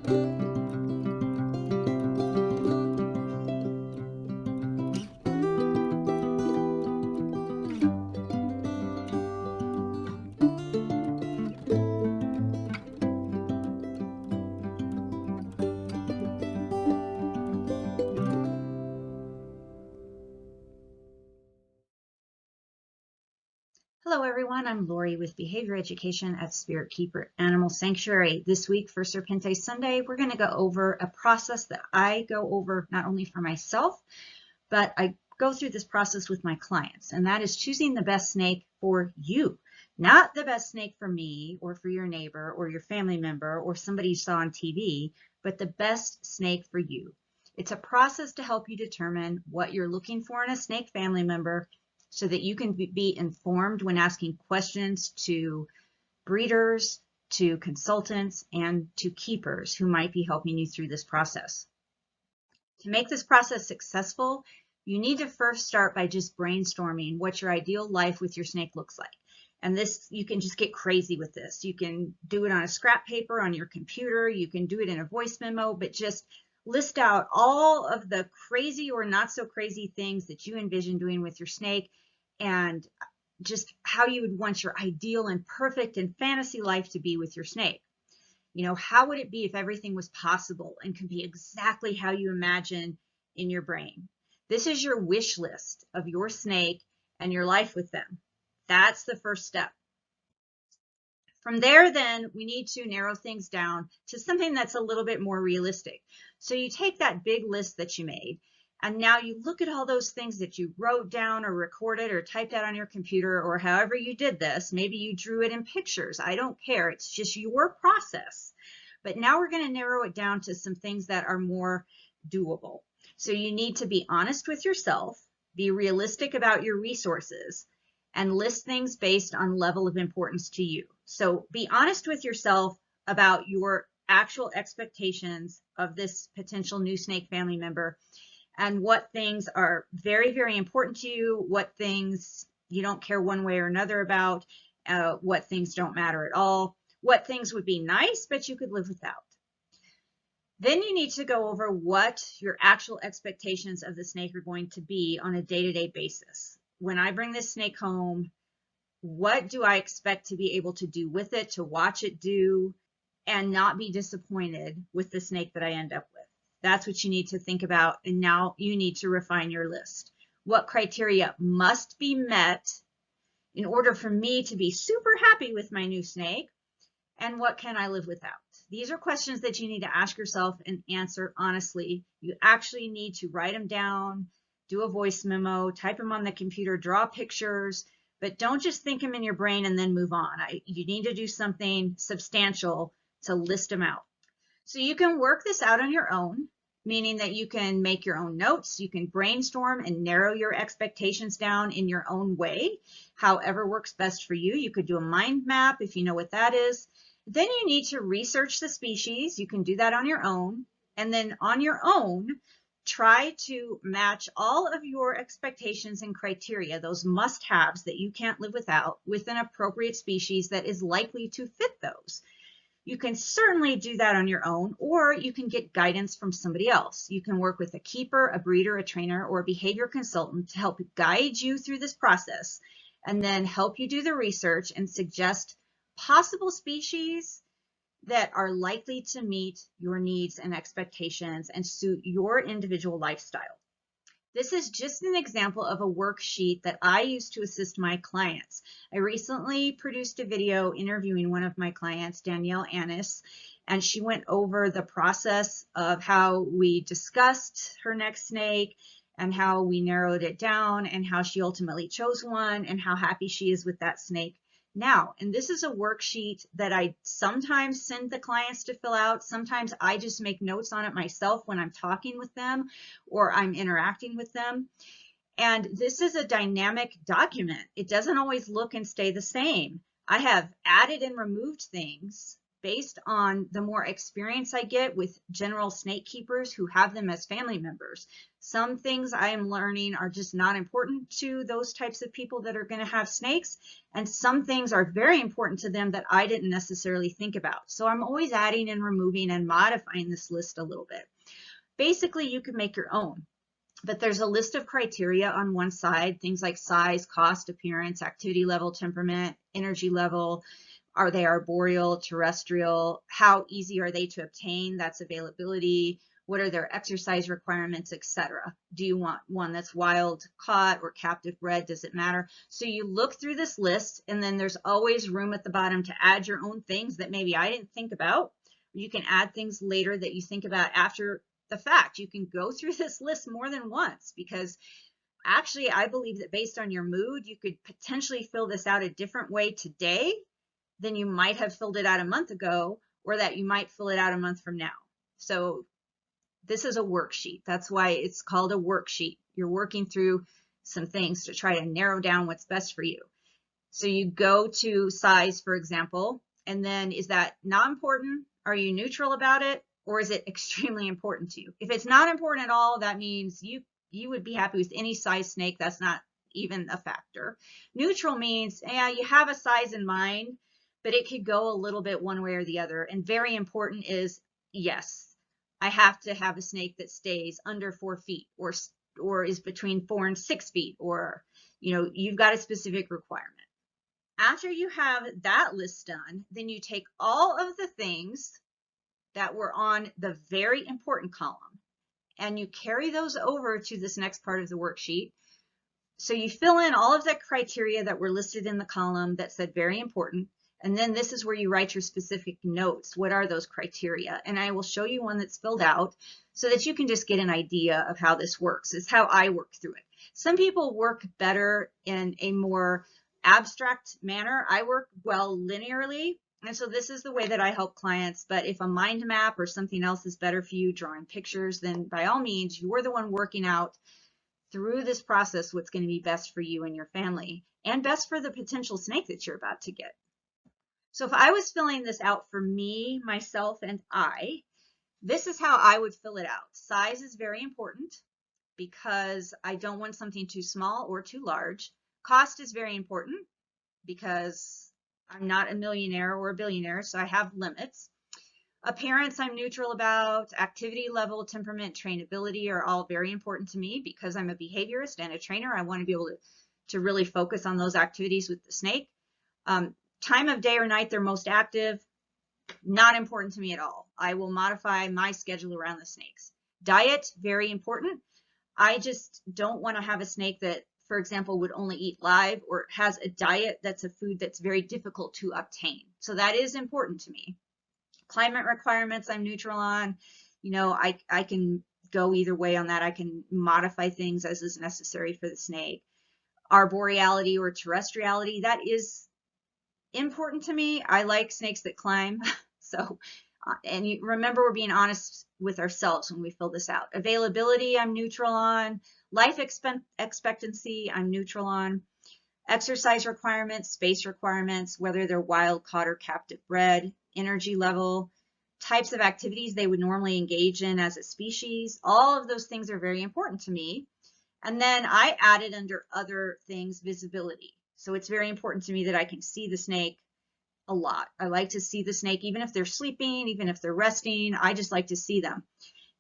Hello everyone, I'm Lori with Behavior Education at Spirit Keeper Animal Sanctuary. This week for Serpentes Sunday, we're going to go over a process that I go over not only for myself, but I go through this process with my clients, and that is choosing the best snake for you. Not the best snake for me or for your neighbor or your family member or somebody you saw on TV, but the best snake for you. It's a process to help you determine what you're looking for in a snake family member, so that you can be informed when asking questions to breeders, to consultants, and to keepers who might be helping you through this process. To make this process successful, you need to first start by just brainstorming what your ideal life with your snake looks like. And this, you can just get crazy with this. You can do it on a scrap paper on your computer. You can do it in a voice memo, but just list out all of the crazy or not so crazy things that you envision doing with your snake, and just how you would want your ideal and perfect and fantasy life to be with your snake. You know, how would it be if everything was possible and could be exactly how you imagine in your brain? This is your wish list of your snake and your life with them. That's the first step. From there, then, we need to narrow things down to something that's a little bit more realistic. So you take that big list that you made, and now you look at all those things that you wrote down or recorded or typed out on your computer, or however you did this. Maybe you drew it in pictures. I don't care. It's just your process. But now we're going to narrow it down to some things that are more doable. So you need to be honest with yourself, be realistic about your resources, and list things based on level of importance to you. So be honest with yourself about your actual expectations of this potential new snake family member, and what things are very, very important to you, what things you don't care one way or another about, what things don't matter at all, what things would be nice but you could live without. Then you need to go over what your actual expectations of the snake are going to be on a day-to-day basis. When I bring this snake home, what do I expect to be able to do with it, to watch it do, and not be disappointed with the snake that I end up with? That's what you need to think about, and now you need to refine your list. What criteria must be met in order for me to be super happy with my new snake, and what can I live without? These are questions that you need to ask yourself and answer honestly. You actually need to write them down, do a voice memo, type them on the computer, draw pictures, but don't just think them in your brain and then move on. You need to do something substantial to list them out. So you can work this out on your own, meaning that you can make your own notes, you can brainstorm and narrow your expectations down in your own way, however works best for you. You could do a mind map if you know what that is. Then you need to research the species. You can do that on your own. And then on your own, try to match all of your expectations and criteria, those must-haves that you can't live without, with an appropriate species that is likely to fit those. You can certainly do that on your own, or you can get guidance from somebody else. You can work with a keeper, a breeder, a trainer, or a behavior consultant to help guide you through this process, and then help you do the research and suggest possible species that are likely to meet your needs and expectations and suit your individual lifestyle. This is just an example of a worksheet that I use to assist my clients. I recently produced a video interviewing one of my clients, Danielle A.A.S, and she went over the process of how we discussed her next snake and how we narrowed it down and how she ultimately chose one and how happy she is with that snake now. And this is a worksheet that I sometimes send the clients to fill out. Sometimes I just make notes on it myself when I'm talking with them or I'm interacting with them. And this is a dynamic document. It doesn't always look and stay the same. I have added and removed things based on the more experience I get with general snake keepers who have them as family members. Some things I am learning are just not important to those types of people that are going to have snakes, and some things are very important to them that I didn't necessarily think about. So I'm always adding and removing and modifying this list a little bit. Basically, you can make your own, but there's a list of criteria on one side, things like size, cost, appearance, activity level, temperament, energy level. Are they arboreal, terrestrial? How easy are they to obtain? That's availability. What are their exercise requirements, etc.? Do you want one that's wild caught or captive bred? Does it matter? So you look through this list, and then there's always room at the bottom to add your own things that maybe I didn't think about. You can add things later that you think about after the fact. You can go through this list more than once, because actually I believe that based on your mood, you could potentially fill this out a different way today than you might have filled it out a month ago, or that you might fill it out a month from now. So this is a worksheet. That's why it's called a worksheet. You're working through some things to try to narrow down what's best for you. So you go to size, for example, and then is that not important? Are you neutral about it? Or is it extremely important to you? If it's not important at all, that means you would be happy with any size snake. That's not even a factor. Neutral means, yeah, you have a size in mind, but it could go a little bit one way or the other. And very important is, yes, I have to have a snake that stays under 4 feet or is between 4 and 6 feet, or, you know, you've got a specific requirement. After you have that list done, then you take all of the things that were on the very important column and you carry those over to this next part of the worksheet. So you fill in all of the criteria that were listed in the column that said very important. And then this is where you write your specific notes. What are those criteria? And I will show you one that's filled out so that you can just get an idea of how this works. It's how I work through it. Some people work better in a more abstract manner. I work well linearly. And so this is the way that I help clients. But if a mind map or something else is better for you, drawing pictures, then by all means, you're the one working out through this process what's going to be best for you and your family, and best for the potential snake that you're about to get. So if I was filling this out for me, myself, and this is how I would fill it out. Size is very important because I don't want something too small or too large. Cost is very important because I'm not a millionaire or a billionaire, so I have limits. Appearance, I'm neutral about. Activity level, temperament, trainability are all very important to me because I'm a behaviorist and a trainer. I want to be able to really focus on those activities with the snake. Time of day or night they're most active, not important to me at all. I will modify my schedule around the snakes. Diet, very important. I just don't want to have a snake that, for example, would only eat live or has a diet that's a food that's very difficult to obtain. So that is important to me. Climate requirements, I'm neutral on. You know, I can go either way on that. I can modify things as is necessary for the snake. Arboreality or terrestriality, that is important to me. I like snakes that climb. So, and you remember, we're being honest with ourselves when we fill this out. Availability, I'm neutral on. Life expectancy, I'm neutral on. Exercise requirements, space requirements, whether they're wild caught or captive bred. Energy level, types of activities they would normally engage in as a species. All of those things are very important to me. And then I added under other things, visibility. So it's very important to me that I can see the snake a lot. I like to see the snake, even if they're sleeping, even if they're resting, I just like to see them.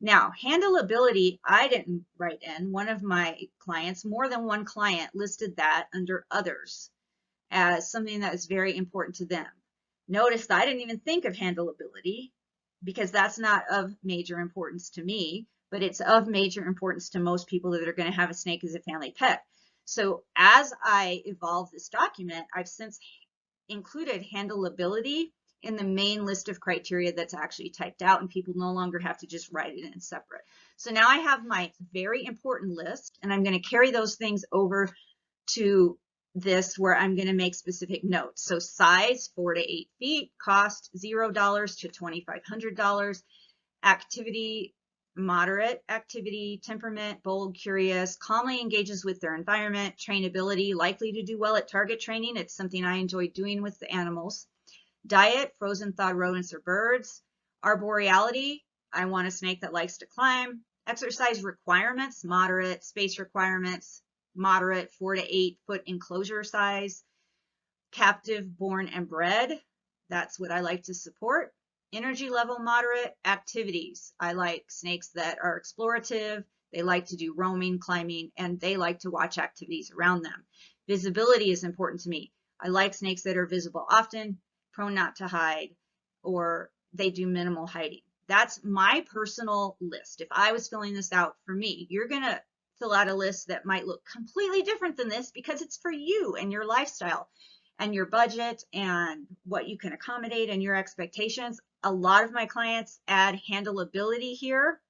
Now, handleability, I didn't write in. One of my clients, more than one client, listed that under others as something that is very important to them. Notice that I didn't even think of handleability because that's not of major importance to me, but it's of major importance to most people that are going to have a snake as a family pet. So as I evolve this document, I've since included handleability in the main list of criteria that's actually typed out, and people no longer have to just write it in separate. So now I have my very important list, and I'm going to carry those things over to this where I'm going to make specific notes. So size, 4 to 8 feet, cost $0 to $2,500, activity, moderate activity, temperament, bold, curious, calmly engages with their environment, trainability, likely to do well at target training. It's something I enjoy doing with the animals. Diet, frozen thawed rodents or birds. Arboreality, I want a snake that likes to climb. Exercise requirements, moderate. Space requirements, moderate, 4 to 8 foot enclosure size. Captive, born, and bred, that's what I like to support. Energy level, moderate. Activities, I like snakes that are explorative. They like to do roaming, climbing, and they like to watch activities around them. Visibility is important to me. I like snakes that are visible often, prone not to hide, or they do minimal hiding. That's my personal list. If I was filling this out for me, you're going to fill out a list that might look completely different than this because it's for you and your lifestyle and your budget and what you can accommodate and your expectations. A lot of my clients add handleability here.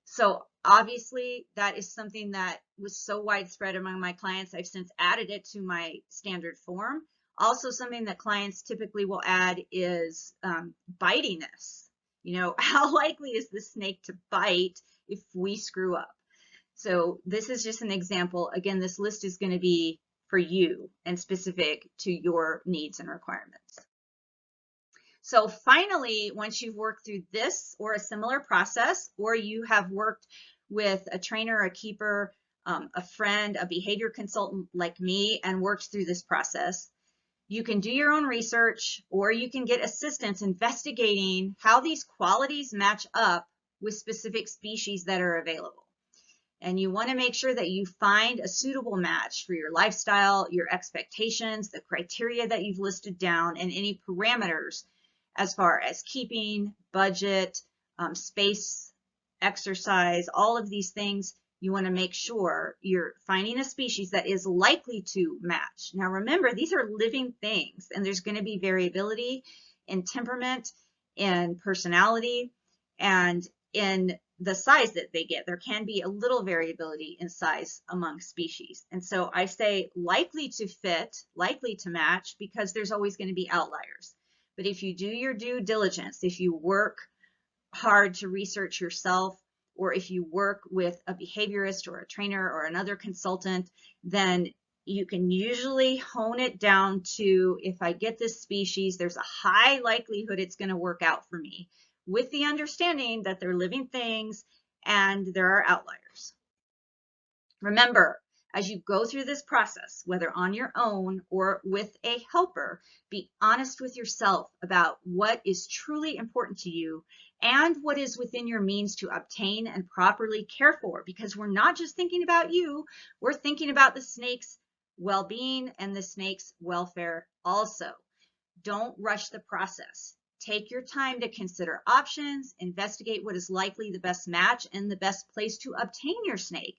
So obviously that is something that was so widespread among my clients. I've since added it to my standard form. Also, something that clients typically will add is bitiness. You know, how likely is the snake to bite if we screw up? So this is just an example. Again, this list is going to be for you and specific to your needs and requirements. So finally, once you've worked through this or a similar process, or you have worked with a trainer, a keeper, a friend, a behavior consultant like me, and worked through this process, you can do your own research, or you can get assistance investigating how these qualities match up with specific species that are available. And you want to make sure that you find a suitable match for your lifestyle, your expectations, the criteria that you've listed down, and any parameters as far as keeping, budget, space, exercise, all of these things. You want to make sure you're finding a species that is likely to match. Now remember, these are living things, and there's going to be variability in temperament, in personality, and in the size that they get. There can be a little variability in size among species. And so I say likely to fit, likely to match, because there's always going to be outliers. But if you do your due diligence, if you work hard to research yourself, or if you work with a behaviorist or a trainer or another consultant, then you can usually hone it down to, if I get this species, there's a high likelihood it's going to work out for me, with the understanding that they're living things and there are outliers. Remember, as you go through this process, whether on your own or with a helper, be honest with yourself about what is truly important to you and what is within your means to obtain and properly care for, because we're not just thinking about you, we're thinking about the snake's well-being and the snake's welfare also. Don't rush the process. Take your time to consider options, investigate what is likely the best match and the best place to obtain your snake.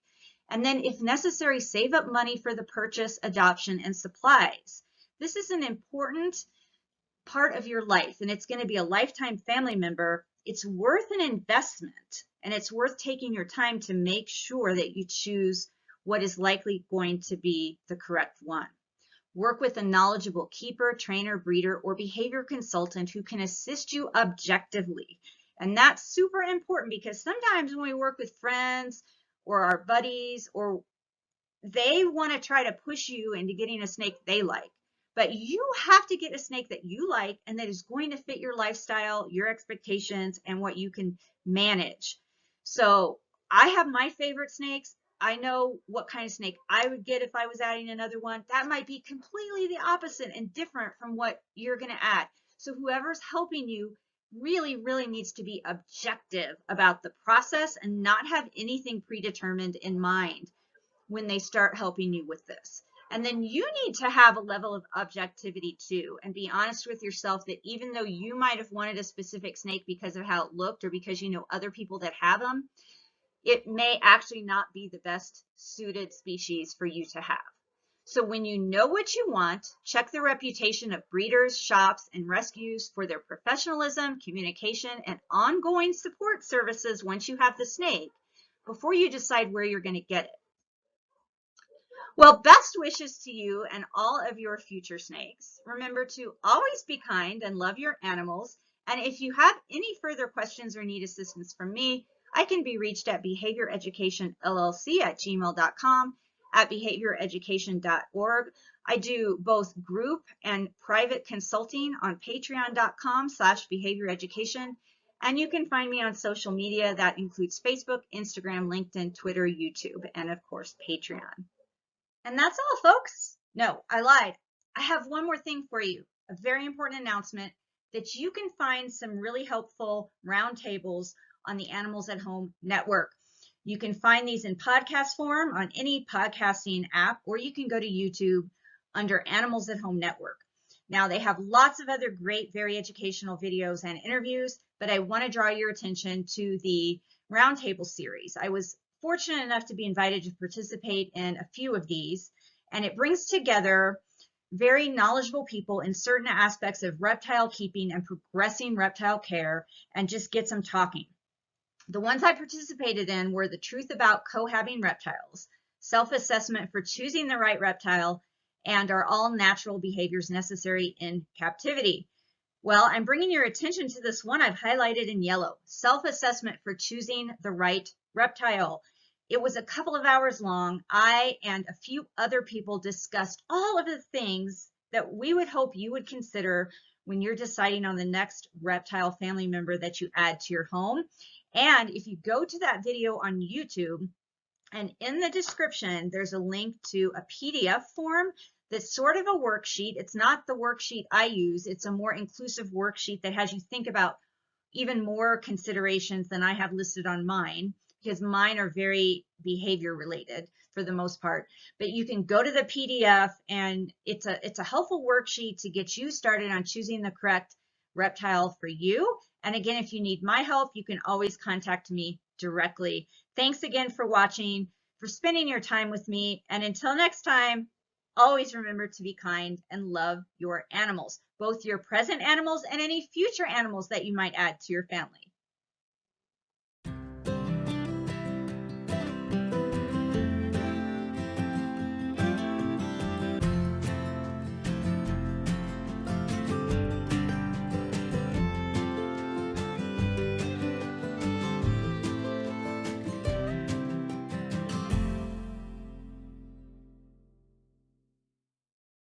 And then, if necessary, save up money for the purchase, adoption, and supplies. This is an important part of your life, and it's going to be a lifetime family member. It's worth an investment, and it's worth taking your time to make sure that you choose what is likely going to be the correct one. Work with a knowledgeable keeper, trainer, breeder, or behavior consultant who can assist you objectively. And that's super important, because sometimes when we work with friends or our buddies, or they want to try to push you into getting a snake they like. But you have to get a snake that you like and that is going to fit your lifestyle, your expectations, and what you can manage. So I have my favorite snakes. I know what kind of snake I would get if I was adding another one. That might be completely the opposite and different from what you're going to add. So whoever's helping you really needs to be objective about the process and not have anything predetermined in mind when they start helping you with this. And then you need to have a level of objectivity too, and be honest with yourself that even though you might have wanted a specific snake because of how it looked, or because you know other people that have them, it may actually not be the best suited species for you to have. So when you know what you want, check the reputation of breeders, shops, and rescues for their professionalism, communication, and ongoing support services once you have the snake, before you decide where you're going to get it. Well, best wishes to you and all of your future snakes. Remember to always be kind and love your animals. And if you have any further questions or need assistance from me, I can be reached at BehaviorEducationLLC@gmail.com. at behavioreducation.org. I do both group and private consulting on patreon.com/behavioreducation. And you can find me on social media. That includes Facebook, Instagram, LinkedIn, Twitter, YouTube, and of course, Patreon. And that's all, folks. No, I lied. I have one more thing for you, a very important announcement that you can find some really helpful roundtables on the Animals at Home Network. You can find these in podcast form on any podcasting app, or you can go to YouTube under Animals at Home Network. Now, they have lots of other great, very educational videos and interviews, but I want to draw your attention to the roundtable series. I was fortunate enough to be invited to participate in a few of these, and it brings together very knowledgeable people in certain aspects of reptile keeping and progressing reptile care, and just gets them talking. The ones I participated in were the truth about cohabiting reptiles, self-assessment for choosing the right reptile, and are all natural behaviors necessary in captivity. Well, I'm bringing your attention to this one I've highlighted in yellow, self-assessment for choosing the right reptile. It was a couple of hours long. I and a few other people discussed all of the things that we would hope you would consider when you're deciding on the next reptile family member that you add to your home. And if you go to that video on YouTube, and in the description, there's a link to a PDF form that's sort of a worksheet. It's not the worksheet I use. It's a more inclusive worksheet that has you think about even more considerations than I have listed on mine, because mine are very behavior related for the most part. But you can go to the PDF, and it's a helpful worksheet to get you started on choosing the correct reptile for you. And again, if you need my help, you can always contact me directly. Thanks again for watching, for spending your time with me. And until next time, always remember to be kind and love your animals, both your present animals and any future animals that you might add to your family.